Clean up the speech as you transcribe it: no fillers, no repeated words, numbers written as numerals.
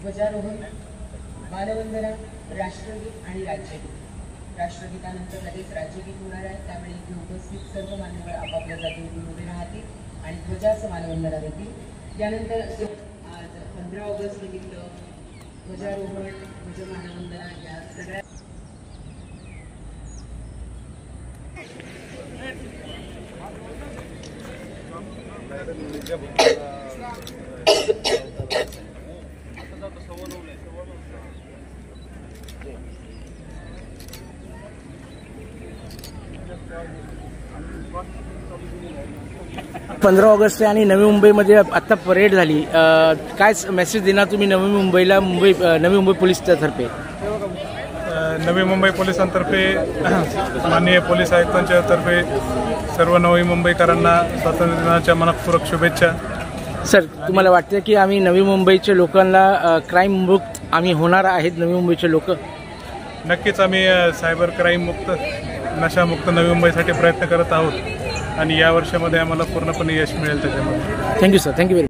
ध्वजारोहण, मानवंदना, राष्ट्रगीत आणि राज्यगीत. राष्ट्रगीतानंतर लगेच राज्यगीत होणार आहे. त्यावेळी इथे उपस्थित सर्व मान्यवर आपापल्या जागेवरून उभे राहतील आणि ध्वजास मानवंदना देतील. यानंतर आज 15 ऑगस्ट निमित्त ध्वजारोहण, ध्वज मानवंदना या सगळ्या 15 ऑगस्ट आणि नवी मुंबईमध्ये आता परेड झाली. काय मेसेज देणार तुम्ही नवी मुंबई पोलिसांतर्फे? नवी मुंबई पोलिसांतर्फे माननीय पोलीस आयुक्तांच्या तर्फे सर्व नवी मुंबईकरांना स्वातंत्र्य दिनाच्या मनपूर्वक शुभेच्छा. सर, तुम्हाला वाटतं की आम्ही नवी मुंबईच्या लोकांना क्राईम मुक्त आम्ही होणार आहेत? नवी मुंबईचे लोक नक्कीच आम्ही सायबर क्राईम मुक्त, नशामुक्त नवी मुंबईसाठी प्रयत्न करत आहोत आणि या वर्षामध्ये आम्हाला पूर्णपणे यश मिळेल त्याच्यामध्ये. Thank you sir. Thank you very much.